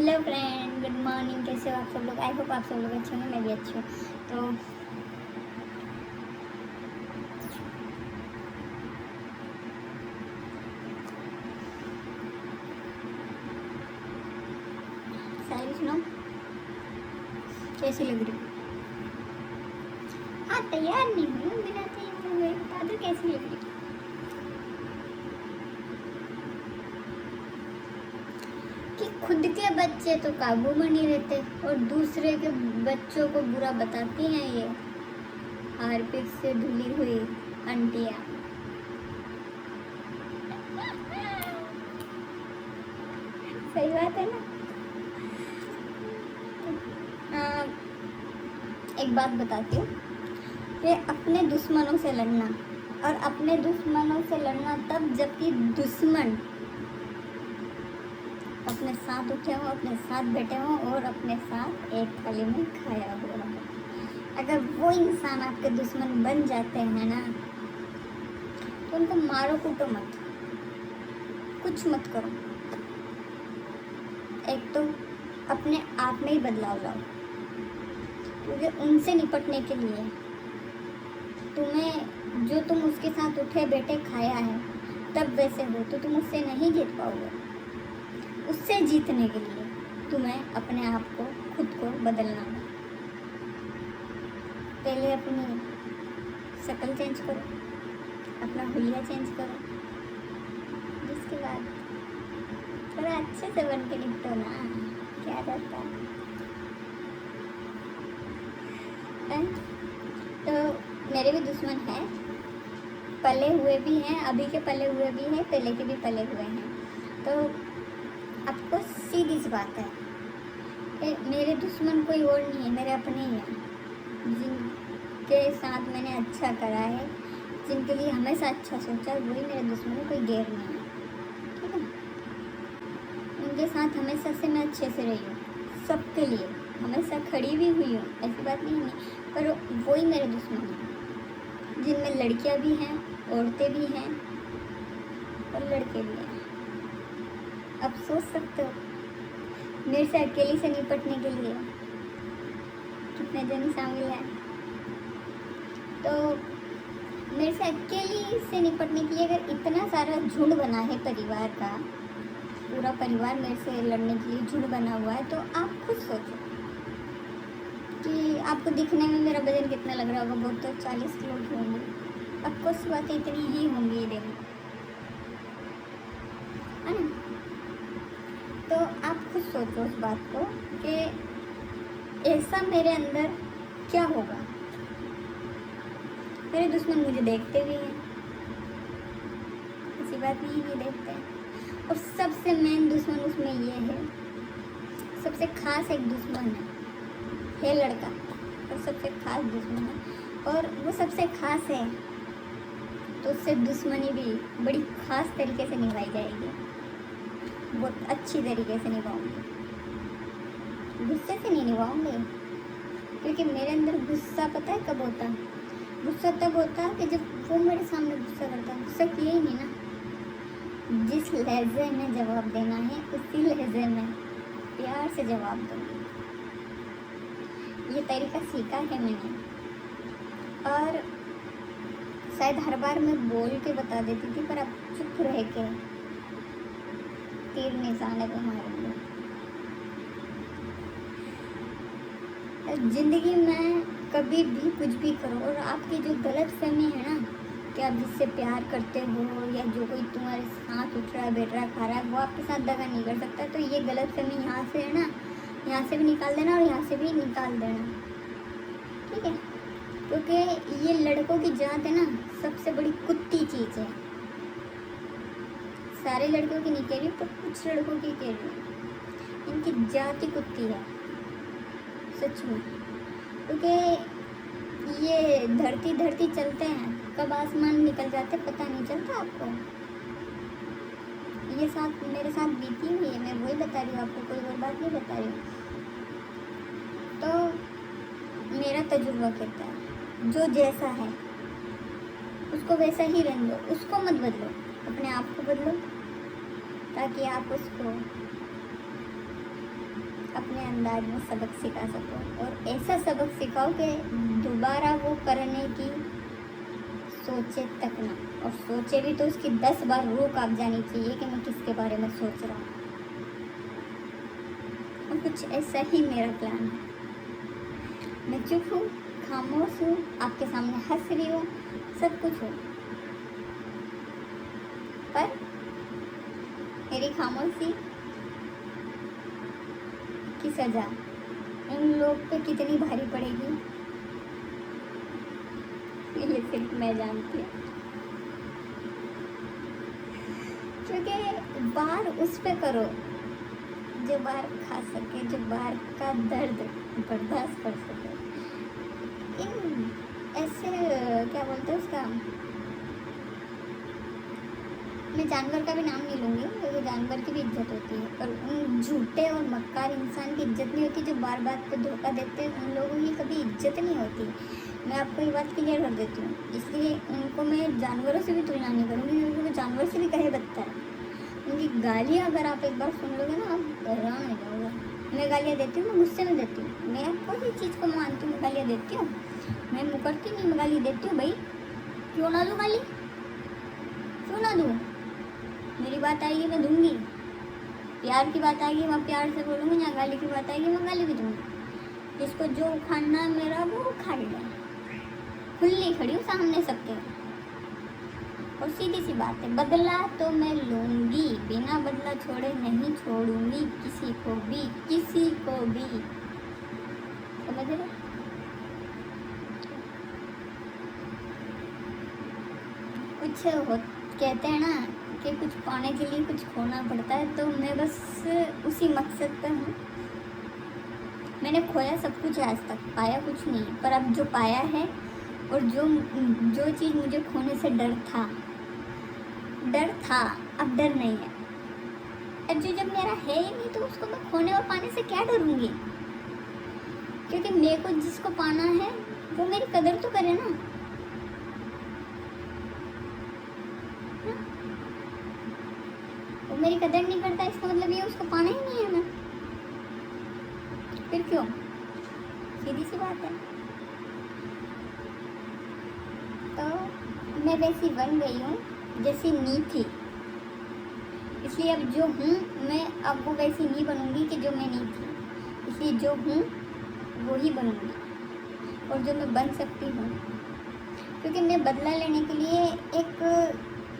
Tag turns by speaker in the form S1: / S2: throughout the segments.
S1: Hello friend, good morning. कैसे हो आप सब लोग? आई होप आप सब लोग अच्छे होंगे, मैं भी अच्छी हूँ। तो शायरी सुनो, कैसी लग रही? हाँ, तैयार नहीं हुई, बिना तैयार हुए बता दो कैसी लग रही। कि खुद के बच्चे तो काबू में नहीं रहते और दूसरे के बच्चों को बुरा बताती हैं ये हार्पिक से धुली हुई आंटियाँ। सही बात है ना? एक बात बताती हूँ कि अपने दुश्मनों से लड़ना और अपने दुश्मनों से लड़ना तब जबकि दुश्मन अपने साथ उठे हो, अपने साथ बैठे हो और अपने साथ एक थाली में खाया हुआ हो। अगर वो इंसान आपके दुश्मन बन जाते हैं ना, तो उनको मारो कूटो मत, कुछ मत करो। एक तो अपने आप में ही बदलाव लाओ, क्योंकि उनसे निपटने के लिए तुम्हें जो तुम उसके साथ उठे बैठे खाया है तब वैसे हो तो तुम उससे नहीं जीत पाओगे। उससे जीतने के लिए तुम्हें अपने आप को, खुद को बदलना है। पहले अपनी शक्ल चेंज करो, अपना हुलिया चेंज करो, जिसके बाद थोड़ा अच्छे से बन के निपटो ना, क्या रहता है। तो मेरे भी दुश्मन हैं, पले हुए भी हैं, अभी के पले हुए भी हैं, पहले के भी पले हुए हैं। तो आपको सीधी सी बात है कि मेरे दुश्मन कोई और नहीं है, मेरे अपने ही हैं, जिनके साथ मैंने अच्छा करा है, जिनके लिए हमेशा अच्छा सोचा, वही मेरे दुश्मन है, कोई गैर नहीं है। ठीक है, उनके साथ हमेशा से मैं अच्छे से रही हूँ, सबके लिए हमेशा खड़ी भी हुई हूँ, ऐसी बात नहीं है, पर वही मेरे दुश्मन हैं, जिनमें लड़कियाँ भी हैं, औरतें भी हैं और लड़के भी हैं। अब सोच सकते हो मेरे से अकेली से निपटने के लिए कितने जन शामिल हैं। तो मेरे से अकेली से निपटने के लिए अगर इतना सारा झुंड बना है परिवार का, पूरा परिवार मेरे से लड़ने के लिए झुंड बना हुआ है, तो आप खुद सोचो कि आपको दिखने में मेरा वजन कितना लग रहा होगा। बहुत तो 40 किलो की होंगी, अब कुछ बातें इतनी ही होंगी, देखो है ना। तो आप खुद सोचो उस बात को कि ऐसा मेरे अंदर क्या होगा। मेरे दुश्मन मुझे देखते भी हैं, ऐसी बात नहीं है, देखते हैं। और सबसे मेन दुश्मन उसमें ये है, सबसे खास एक दुश्मन है लड़का, और सबसे खास दुश्मन है, और वो सबसे खास है तो उससे दुश्मनी भी बड़ी खास तरीके से निभाई जाएगी, बहुत अच्छी तरीके से निभाऊंगी, गुस्से से नहीं निभाऊंगी। क्योंकि मेरे अंदर गुस्सा पता है कब होता? गुस्सा तब होता कि जब वो मेरे सामने गुस्सा करता। गुस्सा किया ही नहीं ना, जिस लहजे में जवाब देना है उसी लहजे में प्यार से जवाब दूंगी। ये तरीका सीखा है मैंने, और शायद हर बार मैं बोल के बता देती थी, पर अब चुप रह के तीर निशाने पे मारूंगी। जिंदगी में कभी भी कुछ भी करो, और आपकी जो गलत फहमी है ना कि आप जिससे प्यार करते हो या जो कोई तुम्हारे साथ उठ रहा है, बैठ रहा है, खा रहा है, वो आपके साथ दगा नहीं कर सकता। तो ये गलत फहमी यहाँ से है ना, यहाँ से भी निकाल देना और यहाँ से भी निकाल देना, ठीक है। क्योंकि ये लड़कों की जात है ना, सबसे बड़ी कुत्ती चीज़ है। सारे लड़कों की नहीं कह रही, पर कुछ लड़कों की कह रही हूँ, इनकी जात ही कुत्ती है सच में। क्योंकि ये धरती धरती चलते हैं, कब आसमान निकल जाते पता नहीं चलता आपको। ये साथ मेरे साथ बीती हुई है, मैं वही बता रही हूँ आपको, कोई और बात नहीं बता रही हूँ। तो मेरा तजुर्बा कहता है जो जैसा है उसको वैसा ही रहने दो, उसको मत बदलो, अपने आप को बदलो, ताकि आप उसको अपने अंदाज में सबक सिखा सको, और ऐसा सबक सिखाओ कि दोबारा वो करने की सोचे तक ना, और सोचे भी तो उसकी 10 बार रोक आप जानी चाहिए कि मैं किसके बारे में सोच रहा हूँ। और कुछ ऐसा ही मेरा प्लान है। मैं चुप हूँ, खामोश हूँ, आपके सामने हंस रही हूँ, सब कुछ हूँ, पर मेरी खामोशी की सजा उन लोग पे कितनी भारी पड़ेगी ये सिर्फ मैं जानती हूँ। क्योंकि बार उस पे करो जो बार खा सके, जो बार का दर्द बर्दाश्त कर सके। इन ऐसे क्या बोलते हैं उसका, मैं जानवर का भी नाम नहीं लूँगी क्योंकि जानवर की भी इज्जत होती है, और उन झूठे और मक्कार इंसान की इज्जत नहीं होती जो बार बार पे धोखा देते हैं, उन लोगों की कभी इज्जत नहीं होती। मैं आपको ये बात क्लियर कर देती हूँ, इसलिए उनको मैं जानवरों से भी तुलना नहीं करूँगी क्योंकि वो जानवर से भी कहे बदतर है। उनकी गालियाँ अगर आप एक बार सुन लोगे ना, आप हैरान हो जाओगे। मैं गालियाँ देती हूँ, मैं गुस्से में देती हूँ, मैं कोई चीज़ को मानती हूँ, मैं गालियाँ देती हूँ, मैं मुकरती नहीं, मैं गाली देती हूँ। भाई क्यों ना दूँ गाली, क्यों ना दूँ? मेरी बात आएगी मैं दूंगी, प्यार की बात आएगी मैं प्यार से बोलूँगी, या गाली की बात आएगी मैं गाली भी दूंगी। जिसको जो उखाड़ना है मेरा वो उखाड़ ले, खुली खड़ी हूँ सामने सबके। और सीधी सी बात है, बदला तो मैं लूँगी, बिना बदला छोड़े नहीं छोड़ूंगी किसी को भी, किसी को भी। समझ रहे? कुछ हो कहते हैं ना कि कुछ पाने के लिए कुछ खोना पड़ता है, तो मैं बस उसी मकसद पर हूँ। मैंने खोया सब कुछ है आज तक, पाया कुछ नहीं, पर अब जो पाया है और जो चीज़ मुझे खोने से डर था अब डर नहीं है। अब जो जब मेरा है ही नहीं तो उसको मैं खोने और पाने से क्या डरूंगी? क्योंकि मेरे को जिसको पाना है वो मेरी कदर तो करे ना। वो मेरी कदर नहीं करता, इसका मतलब ये उसको पाना ही नहीं है। मैं फिर क्यों? सीधी सी बात है। तो मैं वैसी बन गई हूँ जैसी नी थी, इसलिए अब जो हूँ मैं अब वो वैसी नहीं बनूंगी कि जो मैं नहीं थी। इसलिए जो हूँ वो ही बनूंगी, और जो मैं बन सकती हूँ, क्योंकि मैं बदला लेने के लिए एक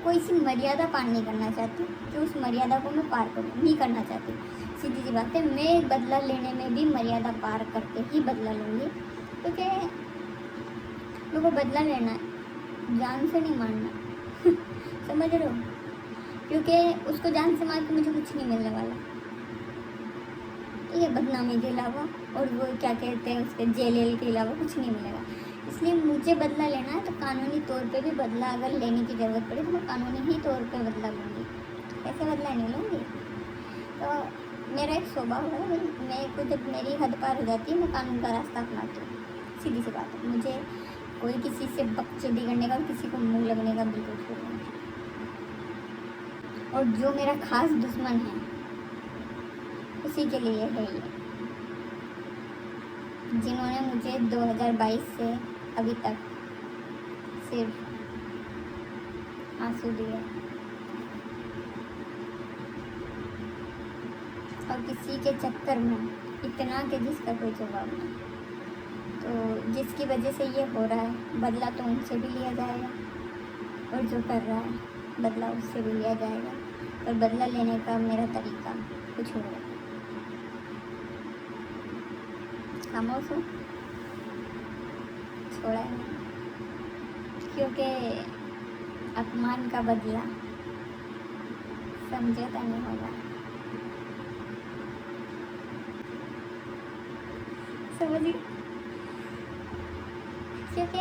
S1: कोई सी मर्यादा पार नहीं करना चाहती कि उस मर्यादा को मैं पार करूँ, नहीं करना चाहती। सीधी सी बात है, मैं बदला लेने में भी मर्यादा पार करके ही बदला लूँगी, क्योंकि मेरे को बदला लेना है, जान से नहीं मारना। समझ रहे हो? क्योंकि उसको जान से मार के मुझे कुछ नहीं मिलने वाला, ठीक है, बदनामी के अलावा, और वो क्या कहते हैं उसके जेल के अलावा कुछ नहीं मिलेगा। इसलिए मुझे बदला लेना है तो कानूनी तौर पे भी बदला अगर लेने की ज़रूरत पड़े तो मैं कानूनी ही तौर पे बदला लूँगी, ऐसे बदला नहीं लूँगी। तो मेरा एक स्वभाव है, मेरे को जब मेरी हद पार हो जाती है मैं कानून का रास्ता अपनाती हूँ। सीधी सी बात है, मुझे कोई किसी से बकचोदी करने का, किसी को मुँह लगने का बिल्कुल शौक नहीं। और जो मेरा खास दुश्मन है उसी के लिए है ये, जिन्होंने मुझे 2022 से अभी तक सिर्फ आंसू दिए, और किसी के चक्कर में इतना कि जिसका कोई जवाब नहीं। तो जिसकी वजह से ये हो रहा है, बदला तो उनसे भी लिया जाएगा, और जो कर रहा है बदला उससे भी लिया जाएगा। और बदला लेने का मेरा तरीका कुछ और है। खामोश हूँ, छोड़ा नहीं, क्योंकि अपमान का बदला समझौता नहीं होगा। समझिए? क्योंकि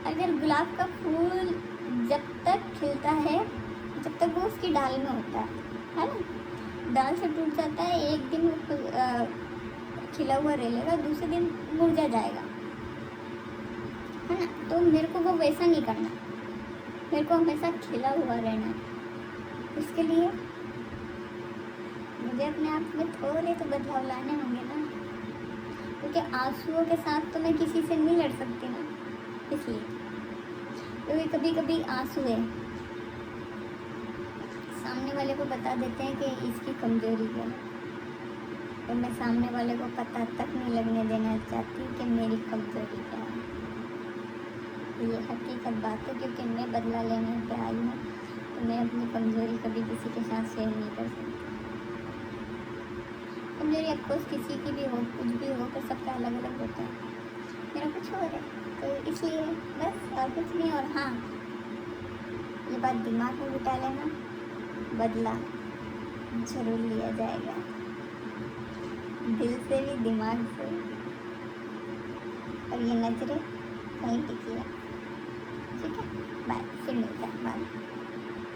S1: अगर गुलाब का फूल जब तक खिलता है, जब तक वो उसकी डाल में होता है ना, डाल से टूट जाता है, एक दिन खिला हुआ रहेगा, दूसरे दिन मुरझा जाएगा, है ना। तो मेरे को वो वैसा नहीं करना, मेरे को हमेशा खिला हुआ रहना है। उसके लिए मैं मुझे अपने आप में थोड़े तो बदलाव लाने होंगे ना, क्योंकि आंसुओं के साथ तो मैं किसी से नहीं लड़ सकती ना, इसलिए। क्योंकि कभी कभी आंसू है सामने वाले को बता देते हैं कि इसकी कमज़ोरी है, तो मैं सामने वाले को पता तक नहीं लगने देना चाहती कि मेरी कमज़ोरी क्या है। ये हकीकत बात है, क्योंकि मैं बदला लेने पे आई हूँ, तो मैं अपनी कमज़ोरी कभी किसी के साथ शेयर नहीं कर सकती। कमज़ोरी अफकोर्स किसी की भी हो, कुछ भी हो, पर सबका अलग अलग होता है। मेरा कुछ और है, तो इसलिए बस, और कुछ नहीं। और हाँ, ये बात दिमाग में बिठा लेना, बदला जरूर लिया जाएगा, दिल से भी दिमाग से। और ये नजरें कहीं टिकी है, ठीक है। बाय, फिर मिलते हैं बाद में।